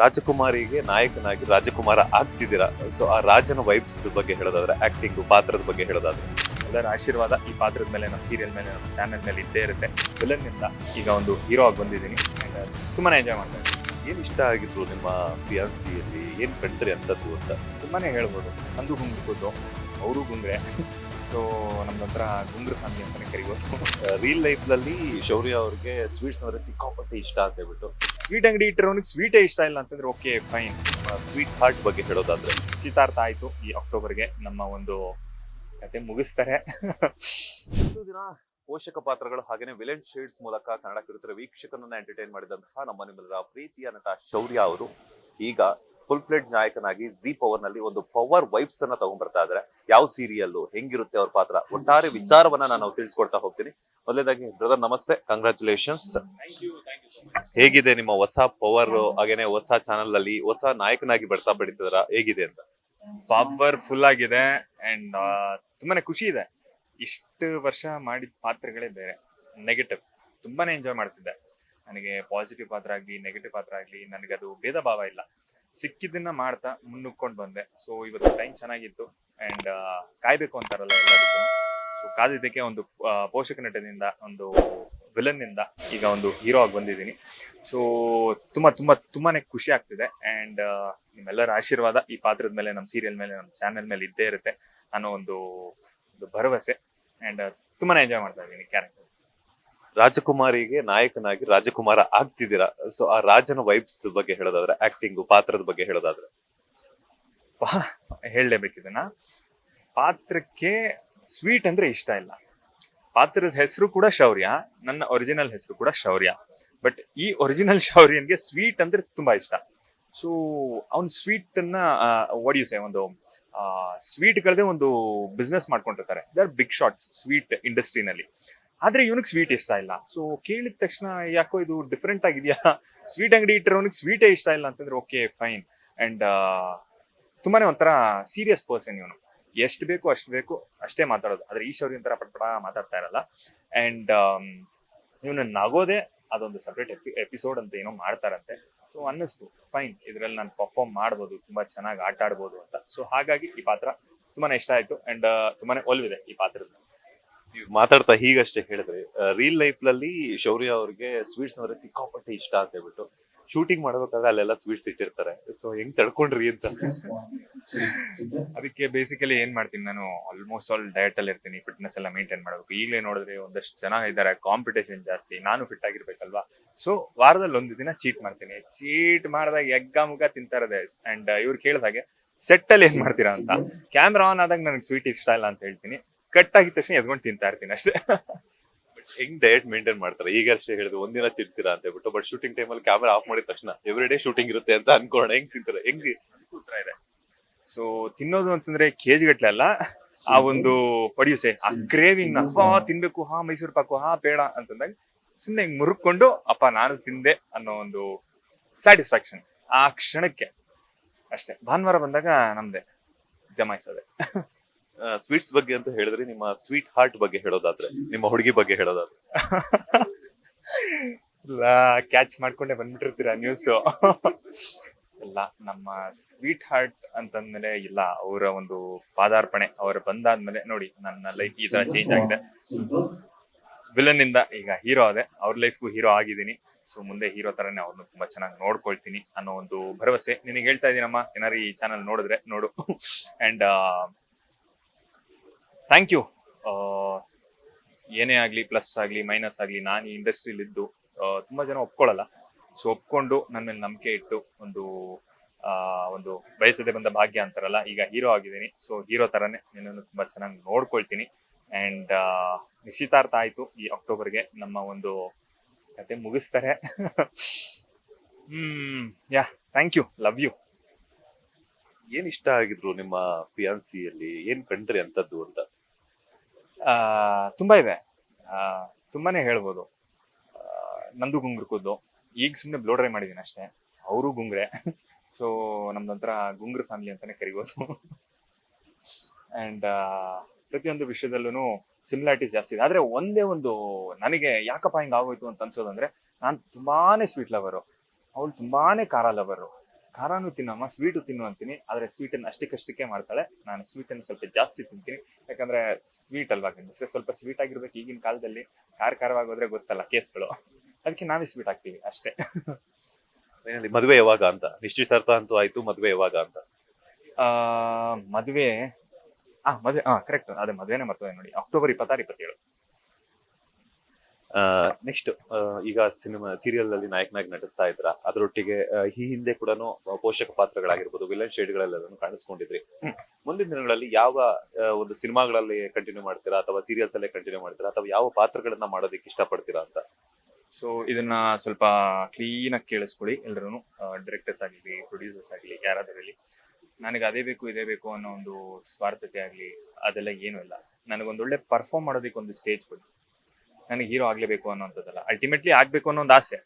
ರಾಜಕುಮಾರಿಗೆ ನಾಯಕನಾಗಿ ರಾಜಕುಮಾರ ಆಗ್ತಿದ್ದೀರಾ. ಸೊ ಆ ರಾಜನ ವೈಬ್ಸ್ ಬಗ್ಗೆ ಹೇಳೋದಾದ್ರೆ, ಆಕ್ಟಿಂಗ್ ಪಾತ್ರದ ಬಗ್ಗೆ ಹೇಳೋದಾದ್ರೆ, ಎಲ್ಲರ ಆಶೀರ್ವಾದ ಈ ಪಾತ್ರದ ಮೇಲೆ, ನಮ್ಮ ಸೀರಿಯಲ್ ಮೇಲೆ, ನಮ್ಮ ಚಾನೆಲ್ ಮೇಲೆ ಇದ್ದೇ ಇರುತ್ತೆ. ವಿಲನ್ ನಿಂದ ಈಗ ಒಂದು ಹೀರೋ ಆಗಿ ಬಂದಿದ್ದೀನಿ. ತುಂಬಾನೇ ಎಂಜಾಯ್ ಮಾಡ್ತಾ ಇದ್ದೀನಿ. ಏನ್ ಇಷ್ಟ ಆಗಿದ್ರು ನಿಮ್ಮ ಫಿಯಾನ್ಸಿಯಲ್ಲಿ, ಏನ್ ಕಂಡ್ರಿ ಅಂತದ್ದು ಅಂತ? ತುಂಬಾನೇ ಹೇಳ್ಬೋದು. ನಂದು ಗುಂಗ್ರು, ಅವರು ಗುಂಗ್ರೆ. ಸೊ ನಮ್ದೊಂಥರ ಗುಂಗ್ರು ಫ್ಯಾಮಿಲಿ ಅಂತಾನೆ ಕರಿಬೋದು. ರೀಲ್ ಲೈಫ್ ನಲ್ಲಿ ಶೌರ್ಯ ಅವ್ರಿಗೆ ಸ್ವೀಟ್ಸ್ ಅಂದ್ರೆ ಸಿಕ್ಕಾಪಟ್ಟೆ ಇಷ್ಟ ಅಂತ ಹೇಳ್ಬಿಟ್ಟು, ಸ್ವೀಟ್ ಅಂಗಡಿ ಇಟ್ಟಿರೋನಿಗೆ ಸ್ವೀಟೇ ಇಷ್ಟ ಇಲ್ಲ ಅಂತಂದ್ರೆ ಓಕೆ ಫೈನ್. ಸ್ವೀಟ್ ಹಾರ್ಟ್ ಬಗ್ಗೆ ಹೇಳೋದಾದ್ರೆ, ನಿಶ್ಚಿತಾರ್ಥ ಆಯ್ತು. ಈ ಅಕ್ಟೋಬರ್ಗೆ ನಮ್ಮ ಒಂದು ಕತೆ ಮುಗಿಸ್ತಾರೆ. ಒಂದು ದಿನ ಪೋಷಕ ಪಾತ್ರಗಳು ಹಾಗೇನೆ ವಿಲನ್ ಶೇಡ್ಸ್ ಮೂಲಕ ಕನ್ನಡ ಕಿರುತೆರೆ ವೀಕ್ಷಕರನ್ನ ಎಂಟರ್ಟೈನ್ ಮಾಡಿದಂತಹ ನಮ್ಮ ನಿಮ್ಮೆಲ್ಲರ ಪ್ರೀತಿಯ ನಟ ಶೌರ್ಯ ಅವರು ಈಗ ಫುಲ್ ಫ್ಲೆಡ್ ನಾಯಕನಾಗಿ ಜಿ ಪವರ್ ನಲ್ಲಿ ಒಂದು ಪವರ್ ವೈಬ್ಸ್ ಅನ್ನ ತಗೊಂಡ್ಬರ್ತಾ ಇದ್ದಾರೆ. ಯಾವ ಸೀರಿಯಲ್, ಹೆಂಗಿರುತ್ತೆ ಅವ್ರ ಪಾತ್ರ, ಒಟ್ಟಾರೆ ವಿಚಾರವನ್ನ ನಾನು ತಿಳಿಸ್ಕೊಡ್ತಾ ಹೋಗ್ತೀನಿ. ಮೊದಲನೇದಾಗಿ ಬ್ರದರ್ ನಮಸ್ತೆ, ಕಂಗ್ರಾಚುಲೇಷನ್ಸ್. ಹೇಗಿದೆ ನಿಮ್ಮ ಹೊಸ ಪವರ್, ಹಾಗೇನೆ ಹೊಸ ಚಾನಲ್ ಅಲ್ಲಿ ಹೊಸ ನಾಯಕನಾಗಿ ಬರ್ತಾ ಬೆಳೀತಿದಾರ, ಹೇಗಿದೆ ಅಂತ? ಪವರ್ಫುಲ್ ಆಗಿದೆ ಅಂಡ್ ತುಂಬಾನೇ ಖುಷಿ ಇದೆ. ಇಷ್ಟು ವರ್ಷ ಮಾಡಿದ ಪಾತ್ರಗಳೇ ಬೇರೆ. ನೆಗೆಟಿವ್ ತುಂಬಾನೇ ಎಂಜಾಯ್ ಮಾಡ್ತಿದ್ದೆ. ನನಗೆ ಪಾಸಿಟಿವ್ ಪಾತ್ರ ಆಗ್ಲಿ, ನೆಗೆಟಿವ್ ಪಾತ್ರ ಆಗ್ಲಿ, ನನಗದು ಭೇದ ಭಾವ ಇಲ್ಲ. ಸಿಕ್ಕಿದ್ದನ್ನ ಮಾಡ್ತಾ ಮುನ್ನುಗ್ಕೊಂಡು ಬಂದೆ. ಸೊ ಇವತ್ತು ಟೈಮ್ ಚೆನ್ನಾಗಿತ್ತು ಅಂಡ್ ಕಾಯ್ಬೇಕು ಅಂತಾರಲ್ಲ ಎಲ್ಲದಕ್ಕೂ. ಸೊ ಕಾದಿದ್ದಕ್ಕೆ ಒಂದು ಪೋಷಕ ನಟದಿಂದ, ಒಂದು ವಿಲನ್ ನಿಂದ ಈಗ ಒಂದು ಹೀರೋ ಆಗಿ ಬಂದಿದ್ದೀನಿ. ಸೊ ತುಂಬಾನೇ ಖುಷಿ ಆಗ್ತಿದೆ ಅಂಡ್ ನಿಮ್ಮೆಲ್ಲರ ಆಶೀರ್ವಾದ ಈ ಪಾತ್ರದ ಮೇಲೆ, ನಮ್ಮ ಸೀರಿಯಲ್ ಮೇಲೆ, ನಮ್ಮ ಚಾನೆಲ್ ಮೇಲೆ ಇದ್ದೇ ಇರುತ್ತೆ ಅನ್ನೋ ಒಂದು ಭರವಸೆ ಅಂಡ್ ತುಂಬಾನೇ ಎಂಜಾಯ್ ಮಾಡ್ತಾ ಇದ್ದೀನಿ ಕ್ಯಾರೆಕ್ಟರ್. ರಾಜಕುಮಾರಿಗೆ ನಾಯಕನಾಗಿ ರಾಜಕುಮಾರ ಆಗ್ತಿದ್ದೀರಾ. ಸೊ ಆ ರಾಜನ ವೈಬ್ಸ್ ಬಗ್ಗೆ ಹೇಳೋದಾದ್ರೆ, ಆಕ್ಟಿಂಗ್ ಪಾತ್ರದ ಬಗ್ಗೆ ಹೇಳೋದಾದ್ರೆ, ಹೇಳಲೇಬೇಕಿದನ್ನ. ಪಾತ್ರಕ್ಕೆ ಸ್ವೀಟ್ ಅಂದ್ರೆ ಇಷ್ಟ ಇಲ್ಲ. ಪಾತ್ರದ ಹೆಸರು ಕೂಡ ಶೌರ್ಯ, ನನ್ನ ಒರಿಜಿನಲ್ ಹೆಸರು ಕೂಡ ಶೌರ್ಯ. ಬಟ್ ಈ ಒರಿಜಿನಲ್ ಶೌರ್ಯನ್ಗೆ ಸ್ವೀಟ್ ಅಂದ್ರೆ ತುಂಬಾ ಇಷ್ಟ. ಸೊ ಅವ್ನ್ ಸ್ವೀಟ್ ಅನ್ನ ಒಡಿಯುಸೆ ಒಂದು ಸ್ವೀಟ್ ಗಳದೇ ಒಂದು ಬಿಸ್ನೆಸ್ ಮಾಡ್ಕೊಂಡಿರ್ತಾರೆ. They are big shots sweet ಇಂಡಸ್ಟ್ರಿನಲ್ಲಿ. ಆದ್ರೆ ಇವನಿಗೆ ಸ್ವೀಟ್ ಇಷ್ಟ ಇಲ್ಲ. ಸೊ ಕೇಳಿದ ತಕ್ಷಣ ಯಾಕೋ ಇದು ಡಿಫ್ರೆಂಟ್ ಆಗಿದೆಯಾ, ಸ್ವೀಟ್ ಅಂಗಡಿ ಇಟ್ಟಿರೋನಿಗೆ ಸ್ವೀಟೇ ಇಷ್ಟ ಇಲ್ಲ ಅಂತಂದ್ರೆ ಓಕೆ ಫೈನ್. ಅಂಡ್ ತುಂಬಾನೇ ಒಂಥರ ಸೀರಿಯಸ್ ಪರ್ಸನ್ ಇವನು. ಎಷ್ಟು ಬೇಕು ಅಷ್ಟು ಬೇಕು ಅಷ್ಟೇ ಮಾತಾಡೋದು. ಆದ್ರೆ ಈ ಶೌರ್ಯ ಒಂಥರ ಪಟ್ಪಟ ಮಾತಾಡ್ತಾ ಇರಲ್ಲ. ಅಂಡ್ ಇವನು ನಗೋದೆ ಅದೊಂದು ಸಪ್ರೇಟ್ ಎಪಿಸೋಡ್ ಅಂತ ಏನೋ ಮಾಡ್ತಾರಂತೆ. ಸೊ ಅನ್ನಿಸ್ತು ಫೈನ್, ಇದ್ರಲ್ಲಿ ನಾನು ಪರ್ಫಾರ್ಮ್ ಮಾಡ್ಬೋದು, ತುಂಬಾ ಚೆನ್ನಾಗಿ ಆಟ ಆಡ್ಬೋದು ಅಂತ. ಸೊ ಹಾಗಾಗಿ ಈ ಪಾತ್ರ ತುಂಬಾನೇ ಇಷ್ಟ ಆಯ್ತು ಅಂಡ್ ತುಂಬಾನೇ ಒಲ್ವಿದೆ ಈ ಪಾತ್ರದ. ಮಾತಾಡ್ತಾ ಹೀಗಷ್ಟೇ ಹೇಳಿದ್ರಿ, ರೀಲ್ ಲೈಫ್ ನಲ್ಲಿ ಶೌರ್ಯ ಅವ್ರಿಗೆ ಸ್ವೀಟ್ಸ್ ಅಂದ್ರೆ ಸಿಕ್ಕಾಪಟ್ಟೆ ಇಷ್ಟ ಅಂತ ಹೇಳ್ಬಿಟ್ಟು, ಶೂಟಿಂಗ್ ಮಾಡ್ಬೇಕಾದ್ರೆ ಅಲ್ಲೆಲ್ಲ ಸ್ವೀಟ್ಸ್ ಇಟ್ಟಿರ್ತಾರೆ. ಸೊ ಹೆಂಗ್ ತಡ್ಕೊಂಡ್ರಿ ಅಂತ? ಅದಕ್ಕೆ ಬೇಸಿಕಲಿ ಏನ್ ಮಾಡ್ತೀನಿ, ನಾನು ಆಲ್ಮೋಸ್ಟ್ ಆಲ್ ಡಯಟ್ ಅಲ್ಲಿ ಇರ್ತೀನಿ. ಫಿಟ್ನೆಸ್ ಎಲ್ಲ ಮೇಂಟೈನ್ ಮಾಡಬೇಕು. ಈಗಲೇ ನೋಡಿದ್ರೆ ಒಂದಷ್ಟು ಜನ ಇದ್ದಾರೆ, ಕಾಂಪಿಟೇಷನ್ ಜಾಸ್ತಿ, ನಾನು ಫಿಟ್ ಆಗಿರ್ಬೇಕಲ್ವಾ. ಸೊ ವಾರದಲ್ಲಿ ಒಂದು ದಿನ ಚೀಟ್ ಮಾಡ್ತೀನಿ. ಚೀಟ್ ಮಾಡಿದಾಗ ಎಗ್ಗ ಮುಗ ತಿಂತಾ ಇರೋದೆ. ಅಂಡ್ ಇವ್ರು ಕೇಳಿದಾಗೆ ಸೆಟ್ ಅಲ್ಲಿ ಏನ್ ಮಾಡ್ತೀರಾ ಅಂತ, ಕ್ಯಾಮ್ರಾ ಆನ್ ಆದಾಗ ನನಗೆ ಸ್ವೀಟ್ ಇಷ್ಟ ಇಲ್ಲ ಅಂತ ಹೇಳ್ತೀನಿ. ಕಟ್ ಆಗಿದ ತಕ್ಷಣ ಎದ್ಕೊಂಡು ತಿಂತಾ ಇರ್ತೀನಿ ಅಷ್ಟೇ. ಹೆಂಗ್ ಡಯಟ್ ಮೇಂಟೈನ್ ಮಾಡ್ತಾರೆ? ಈಗ ಅಷ್ಟೇ ಹೇಳಿದ್ರು ಒಂದಿನ ತಿಂತೀರಾ ಅಂತ ಹೇಳ್ಬಿಟ್ಟು, ಬಟ್ ಶೂಟಿಂಗ್ ಟೈಮಲ್ಲಿ ಕ್ಯಾಮೆರಾ ಆಫ್ ಮಾಡಿದ ತಕ್ಷಣ ಎವ್ರಿ ಡೇ ಶೂಟಿಂಗ್ ಇರುತ್ತೆ ಅಂತ ಅನ್ಕೋಣ, ಹೆಂಗ್ ತಿಂತಾರೆ? ಹೆಂಗ್ ಉತ್ತರ ಇದೆ. ಸೊ ತಿನ್ನೋದು ಅಂತಂದ್ರೆ ಕೆಜಿ ಗಟ್ಲೆ ಅಲ್ಲ, ಆ ಒಂದು ಪಡಿಯುಸೆ ಆ ಕ್ರೇವಿಂಗ್ ತಿನ್ಬೇಕು, ಮೈಸೂರು ಪಾಕು ಬೇಡ ಅಂತಂದಾಗ ಸುಮ್ಮನೆ ಹಿಂಗ್ ಮುರುಕೊಂಡು ಅಪ್ಪ ನಾನು ತಿಂದೆ ಅನ್ನೋ ಒಂದು ಸ್ಯಾಟಿಸ್ಫ್ಯಾಕ್ಷನ್ ಆ ಕ್ಷಣಕ್ಕೆ ಅಷ್ಟೇ. ಭಾನುವಾರ ಬಂದಾಗ ನಮ್ದೆ ಜಮಾಯಿಸೋದೆ. ಸ್ವೀಟ್ಸ್ ಬಗ್ಗೆ ಅಂತ ಹೇಳಿದ್ರೆ, ನಿಮ್ಮ ಸ್ವೀಟ್ ಹಾರ್ಟ್ ಬಗ್ಗೆ ಹೇಳೋದಾದ್ರೆ, ನಿಮ್ಮ ಹುಡುಗಿ ಬಗ್ಗೆ ಹೇಳೋದಾದ್ರೆ? ಇಲ್ಲ, ಕ್ಯಾಚ್ ಮಾಡ್ಕೊಂಡೆ ಬಂದ್ಬಿಟ್ಟಿರ್ತೀರಾ ನ್ಯೂಸ್. ಇಲ್ಲ, ನಮ್ಮ ಸ್ವೀಟ್ ಹಾರ್ಟ್ ಅಂತಂದ್ಮೇಲೆ ಇಲ್ಲ, ಅವರ ಒಂದು ಪಾದಾರ್ಪಣೆ ಅವ್ರು ಬಂದಾದ್ಮೇಲೆ ನೋಡಿ ನನ್ನ ಲೈಫ್ ಈ ತರ ಚೇಂಜ್ ಆಗಿದೆ. ವಿಲನ್ ಇಂದ ಈಗ ಹೀರೋ ಆದೆ, ಅವ್ರ ಲೈಫ್ಗೂ ಹೀರೋ ಆಗಿದ್ದೀನಿ. ಸೊ ಮುಂದೆ ಹೀರೋ ತರನೇ ಅವ್ರನ್ನ ತುಂಬಾ ಚೆನ್ನಾಗಿ ನೋಡ್ಕೊಳ್ತೀನಿ ಅನ್ನೋ ಒಂದು ಭರವಸೆ ನಿನಗೆ ಹೇಳ್ತಾ ಇದೀನಮ್ಮ. ಏನಾರು ಈ ಚಾನಲ್ ನೋಡಿದ್ರೆ ನೋಡು. And thank you. ಏನೇ ಆಗ್ಲಿ, ಪ್ಲಸ್ ಆಗ್ಲಿ ಮೈನಸ್ ಆಗ್ಲಿ, ನಾನು ಈ ಇಂಡಸ್ಟ್ರಿಲಿ ಇದ್ದು ತುಂಬಾ ಜನ ಒಪ್ಕೊಳ್ಳಲ್ಲ. ಸೊ ಒಪ್ಕೊಂಡು ನನ್ನ ಮೇಲೆ ನಂಬಿಕೆ ಇಟ್ಟು ಒಂದು ಬಯಸದೆ ಬಂದ ಭಾಗ್ಯ ಅಂತಾರಲ್ಲ, ಈಗ ಹೀರೋ ಆಗಿದ್ದೀನಿ. ಸೊ ಹೀರೋ ತರನೇ ನಿನ್ನನ್ನು ತುಂಬಾ ಚೆನ್ನಾಗಿ ನೋಡ್ಕೊಳ್ತೀನಿ. ಅಂಡ್ ನಿಶ್ಚಿತಾರ್ಥ ಆಯ್ತು. ಈ ಅಕ್ಟೋಬರ್ಗೆ ನಮ್ಮ ಒಂದು ಕತೆ ಮುಗಿಸ್ತಾರೆ. ಯಾ, ಥ್ಯಾಂಕ್ ಯು, ಲವ್ ಯು. ಏನ್ ಇಷ್ಟ ಆಗಿದ್ರು ನಿಮ್ಮ ಫಿಯಾನ್ಸಿಯಲ್ಲಿ, ಏನ್ ಕಂಡ್ರಿ ಅಂತದ್ದು ಅಂತ? ತುಂಬಾ ಇದೆ. ತುಂಬಾನೇ ಹೇಳ್ಬೋದು. ನಂದು ಗುಂಗ್ರು, ಈಗ ಸುಮ್ಮನೆ ಬ್ಲೋ ಡ್ರೈ ಮಾಡಿದೀನಿ ಅಷ್ಟೇ. ಅವರು ಗುಂಗ್ರೆ. ಸೊ ನಮ್ದೊಂಥರ ಗುಂಗ್ರು ಫ್ಯಾಮಿಲಿ ಅಂತಾನೆ ಕರಿಬೋದು. ಅಂಡ್ ಪ್ರತಿಯೊಂದು ವಿಷಯದಲ್ಲೂ ಸಿಮಿಲಾರಿಟೀಸ್ ಜಾಸ್ತಿ ಇದೆ. ಆದ್ರೆ ಒಂದೇ ಒಂದು ನನಗೆ ಯಾಕಪ್ಪ ಹಿಂಗ ಆಗೋಯ್ತು ಅಂತ ಅನ್ಸೋದಂದ್ರೆ, ನಾನು ತುಂಬಾನೇ ಸ್ವೀಟ್ ಲವರು, ಅವಳು ತುಂಬಾನೇ ಖಾರ ಲವರು. ಖಾರನೂ ತಿನ್ನಮ್ಮ ಸ್ವೀಟು ತಿನ್ನು ಅಂತೀನಿ, ಆದ್ರೆ ಸ್ವೀಟನ್ನು ಅಷ್ಟಕ್ಕಷ್ಟಕ್ಕೆ ಮಾಡ್ತಾಳೆ. ನಾನು ಸ್ವೀಟನ್ನು ಸ್ವಲ್ಪ ಜಾಸ್ತಿ ತಿಂತೀನಿ, ಯಾಕಂದ್ರೆ ಸ್ವೀಟ್ ಅಲ್ವಾ ಗಂಡಸ್ರೆ, ಸ್ವಲ್ಪ ಸ್ವೀಟ್ ಆಗಿರ್ಬೇಕು. ಈಗಿನ ಕಾಲದಲ್ಲಿ ಖಾರವಾಗಿ ಹೋದ್ರೆ ಗೊತ್ತಲ್ಲ ಕೇಸ್ಗಳು, ಅದಕ್ಕೆ ನಾವೇ ಸ್ವೀಟ್ ಹಾಕ್ತೀವಿ ಅಷ್ಟೇ. ಫೈನಲಿ ಮದುವೆ ಯಾವಾಗ ಅಂತ? ನಿಶ್ಚಿತಾರ್ಥ ಅಂತೂ ಆಯ್ತು, ಮದುವೆ ಯಾವಾಗ ಅಂತ? ಮದುವೆ ಕರೆಕ್ಟ್, ಅದೇ ಮದುವೆನೇ ಮರ್ತದೆ ನೋಡಿ, ಅಕ್ಟೋಬರ್ 26-27. ನೆಕ್ಸ್ಟ್ ಈಗ ಸೀರಿಯಲ್ ಅಲ್ಲಿ ನಾಯಕನಾಗಿ ನಟಿಸ್ತಾ ಇದ್ರ, ಅದರೊಟ್ಟಿಗೆ ಈ ಹಿಂದೆ ಕೂಡ ಪೋಷಕ ಪಾತ್ರಗಳಾಗಿರ್ಬೋದು, ವಿಲನ್ ಶೇಡ್ಗಳೆಲ್ಲದನ್ನು ಕಾಣಿಸ್ಕೊಂಡಿದ್ರಿ. ಮುಂದಿನ ದಿನಗಳಲ್ಲಿ ಯಾವ ಒಂದು ಸಿನಿಮಾಗಳಲ್ಲಿ ಕಂಟಿನ್ಯೂ ಮಾಡ್ತೀರಾ, ಅಥವಾ ಸೀರಿಯಲ್ಸ್ ಅಲ್ಲೇ ಕಂಟಿನ್ಯೂ ಮಾಡ್ತೀರಾ, ಅಥವಾ ಯಾವ ಪಾತ್ರಗಳನ್ನ ಮಾಡೋದಕ್ಕೆ ಇಷ್ಟಪಡ್ತೀರಾ ಅಂತ? ಸೊ ಇದನ್ನ ಸ್ವಲ್ಪ ಕ್ಲೀನ್ ಆಗಿ ಕೇಳಿಸ್ಕೊಳ್ಳಿ ಎಲ್ಲರೂ, ಡೈರೆಕ್ಟರ್ಸ್ ಆಗಲಿ, ಪ್ರೊಡ್ಯೂಸರ್ಸ್ ಆಗಲಿ, ಯಾರಾದ್ರಲ್ಲಿ. ನನಗೆ ಅದೇ ಬೇಕು ಇದೇ ಬೇಕು ಅನ್ನೋ ಒಂದು ಸ್ವಾರ್ಥತೆ ಆಗಲಿ ಅದೆಲ್ಲ ಏನೂ ಇಲ್ಲ. ನನಗೊಂದೊಳ್ಳೆ ಪರ್ಫಾರ್ಮ್ ಮಾಡೋದಕ್ಕೆ ಒಂದು ಸ್ಟೇಜ್ ಕೊಡಿ. ನನಗೆ ಹೀರೋ ಆಗ್ಲೇಬೇಕು ಅನ್ನೋಂಥದ್ದಲ್ಲ, ಅಲ್ಟಿಮೇಟ್ಲಿ ಆಗ್ಬೇಕು ಅನ್ನೋ ಒಂದು ಆಸೆ.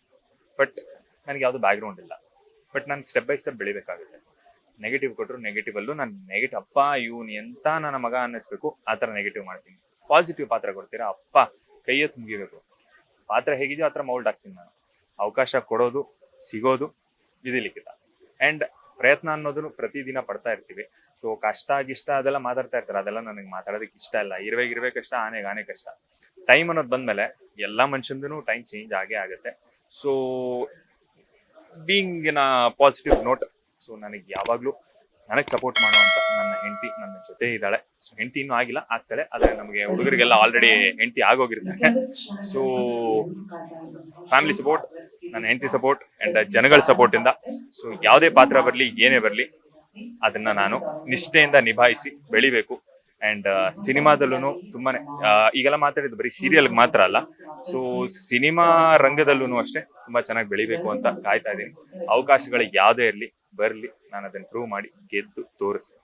ಬಟ್ ನನಗೆ ಯಾವುದು ಬ್ಯಾಕ್ಗ್ರೌಂಡ್ ಇಲ್ಲ. ಬಟ್ ನಾನು ಸ್ಟೆಪ್ ಬೈ ಸ್ಟೆಪ್ ಬೆಳಿಬೇಕಾಗುತ್ತೆ. ನೆಗೆಟಿವ್ ಕೊಟ್ಟರು ನೆಗೆಟಿವ್ ಅಲ್ಲೂ ನಾನು ನೆಗೆಟಿವ್, ಅಪ್ಪ ಇವನು ಎಂತ ನನ್ನ ಮಗ ಅನ್ನಿಸ್ಬೇಕು ಆ ಥರ ನೆಗೆಟಿವ್ ಮಾಡ್ತೀನಿ. ಪಾಸಿಟಿವ್ ಪಾತ್ರ ಕೊಡ್ತೀರಾ, ಅಪ್ಪ ಕೈ ಎತ್ತು ಮುಗಿಬೇಕು. ಪಾತ್ರ ಹೇಗಿದೆಯೋ ಆ ಥರ ಮೌಲ್ಡ್ ಆಗ್ತೀನಿ ನಾನು. ಅವಕಾಶ ಕೊಡೋದು ಸಿಗೋದು ಇದು ಲಿಖಿತ. ಆ್ಯಂಡ್ ಪ್ರಯತ್ನ ಅನ್ನೋದನ್ನು ಪ್ರತಿದಿನ ಪಡ್ತಾ ಇರ್ತೀವಿ. ಸೊ ಕಷ್ಟ ಗಿಷ್ಟ ಅದೆಲ್ಲ ಮಾತಾಡ್ತಾ ಇರ್ತಾರೆ, ಅದೆಲ್ಲ ನನಗೆ ಮಾತಾಡೋದಕ್ಕೆ ಇಷ್ಟ ಇಲ್ಲ. ಇರುವೆ ಕಷ್ಟ, ಆನೆ ಕಷ್ಟ. ಟೈಮ್ ಅನ್ನೋದು ಬಂದ್ಮೇಲೆ ಎಲ್ಲ ಮನುಷ್ಯಂದೂ ಟೈಮ್ ಚೇಂಜ್ ಆಗೇ ಆಗುತ್ತೆ. So being in a positive note, so ನನಗೆ ಯಾವಾಗಲೂ ನನಗೆ ಸಪೋರ್ಟ್ ಮಾಡುವಂತ ನನ್ನ ಹೆಂಡತಿ ನನ್ನ ಜೊತೆ ಇದ್ದಾಳೆ. ಸೊ ಹೆಂಡತಿ ಇನ್ನೂ ಆಗಿಲ್ಲ, ಆಗ್ತಾಳೆ. ಆದ್ರೆ ನಮಗೆ ಹುಡುಗರಿಗೆಲ್ಲ ಆಲ್ರೆಡಿ ಹೆಂಡತಿ ಆಗೋಗಿರ್ತಾರೆ. ಸೊ ಫ್ಯಾಮಿಲಿ ಸಪೋರ್ಟ್, ನನ್ನ ಹೆಂಡತಿ ಸಪೋರ್ಟ್ ಅಂಡ್ ಜನಗಳ ಸಪೋರ್ಟ್ ಇಂದ ಸೊ ಯಾವುದೇ ಪಾತ್ರ ಬರಲಿ ಏನೇ ಬರಲಿ ಅದನ್ನ ನಾನು ನಿಷ್ಠೆಯಿಂದ ನಿಭಾಯಿಸಿ ಬೆಳಿಬೇಕು. ಅಂಡ್ ಸಿನಿಮಾದಲ್ಲೂ ತುಂಬಾನೇ ಈಗೆಲ್ಲ ಮಾತಾಡಿದ್ದು ಬರೀ ಸೀರಿಯಲ್ ಮಾತ್ರ ಅಲ್ಲ, ಸೊ ಸಿನಿಮಾ ರಂಗದಲ್ಲೂ ಅಷ್ಟೇ ತುಂಬಾ ಚೆನ್ನಾಗಿ ಬೆಳಿಬೇಕು ಅಂತ ಕಾಯ್ತಾ ಇದ್ದೀನಿ. ಅವಕಾಶಗಳಿಗೆ ಯಾವುದೇ ಇರಲಿ ಬರಲಿ, ನಾನು ಅದನ್ನ ಪ್ರೂವ್ ಮಾಡಿ ಗೆದ್ದು ತೋರಿಸ್ತೀನಿ.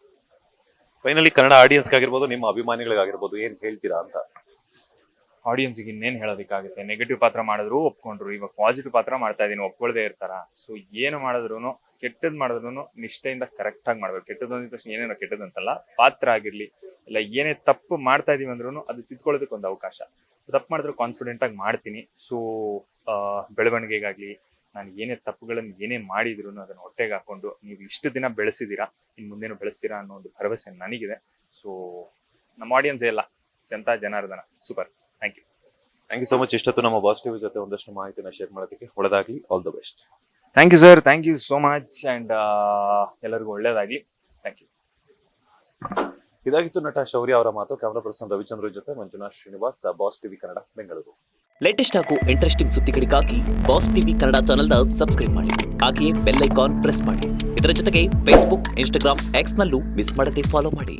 ಫೈನಲಿ ಕನ್ನಡ ಆಡಿಯನ್ಸ್ ಆಗಿರ್ಬೋದು, ನಿಮ್ಮ ಅಭಿಮಾನಿಗಳಿಗಾಗಿರ್ಬೋದು, ಏನ್ ಹೇಳ್ತೀರಾ ಅಂತ? ಆಡಿಯನ್ಸ್ಗೆ ಇನ್ನೇನು ಹೇಳೋದಕ್ಕಾಗುತ್ತೆ. ನೆಗೆಟಿವ್ ಪಾತ್ರ ಮಾಡಿದ್ರು ಒಪ್ಕೊಂಡ್ರು, ಇವಾಗ ಪಾಸಿಟಿವ್ ಪಾತ್ರ ಮಾಡ್ತಾ ಇದೀನಿ ಒಪ್ಕೊಳ್ದೇ ಇರ್ತಾರ. ಸೊ ಏನು ಮಾಡಿದ್ರು, ಕೆಟ್ಟದ್ ಮಾಡಿದ್ರು ನಿಷ್ಠೆಯಿಂದ ಕರೆಕ್ಟ್ ಆಗಿ ಮಾಡ್ಬೇಕು. ಕೆಟ್ಟದ್ದು ಅಂದಿದ ತಕ್ಷಣ ಏನೇನೋ ಕೆಟ್ಟದಂತಲ್ಲ, ಪಾತ್ರ ಆಗಿರ್ಲಿ ಇಲ್ಲ ಏನೇ ತಪ್ಪು ಮಾಡ್ತಾ ಇದೀವಿ ಅಂದ್ರೂ ಅದು ತಿದ್ಕೊಳ್ಳೋದಕ್ಕೆ ಒಂದು ಅವಕಾಶ. ತಪ್ಪು ಮಾಡಿದ್ರೆ ಕಾನ್ಫಿಡೆಂಟ್ ಆಗಿ ಮಾಡ್ತೀನಿ. ಸೊ ಬೆಳವಣಿಗೆಗಾಗ್ಲಿ ನಾನು ಏನೇ ತಪ್ಪುಗಳನ್ನು ಏನೇ ಮಾಡಿದ್ರು ಅದನ್ನ ಹೊಟ್ಟೆಗೆ ಹಾಕೊಂಡು ನೀವು ಇಷ್ಟು ದಿನ ಬೆಳೆಸಿದೀರಾ, ಇನ್ ಮುಂದೇನು ಬೆಳೆಸ್ತೀರಾ ಅನ್ನೋ ಒಂದು ಭರವಸೆ ನನಗಿದೆ. ಸೊ ನಮ್ಮ ಆಡಿಯನ್ಸ್ ಎಲ್ಲ ಜನಾರ್ದನ super. Thank you so much. ಇಷ್ಟೊತ್ತು ನಮ್ಮ ಬಾಸ್ ಟಿವಿ ಜೊತೆ ಒಂದಷ್ಟು ಮಾಹಿತಿನ ಶೇರ್ ಮಾಡೋದಕ್ಕೆ ಒಳ್ಳೆದಾಗ್ಲಿ. All the best. Thank you sir, thank you so much. And ಎಲ್ಲರಿಗೂ ಒಳ್ಳೇದಾಗ್ಲಿ. Thank you. ಇದಾಗಿತ್ತು ನಟ ಶೌರ್ಯ ಅವರ ಮಾತು. ಕ್ಯಾಮರಾ ಪರ್ಸನ್ ರವಿಚಂದ್ರ ಜೊತೆ Manjunath Srinivas, boss TV Kannada, Bengaluru. Latest ಹಾಗೂ ಇಂಟ್ರೆಸ್ಟಿಂಗ್ ಸುದ್ದಿಗಳಿಗಾಗಿ ಬಾಸ್ ಟಿವಿ ಕನ್ನಡ ಚಾನೆಲ್ನ ಸಬ್ಸ್ಕ್ರೈಬ್ ಮಾಡಿ. ಹಾಗೆಯೇ ಬೆಲ್ ಐಕಾನ್ ಪ್ರೆಸ್ ಮಾಡಿ. ಇದರ ಜೊತೆಗೆ ಫೇಸ್ಬುಕ್, ಇನ್ಸ್ಟಾಗ್ರಾಮ್, ಎಕ್ಸ್ ನಲ್ಲೂ ಮಿಸ್ ಮಾಡದೆ ಫಾಲೋ ಮಾಡಿ.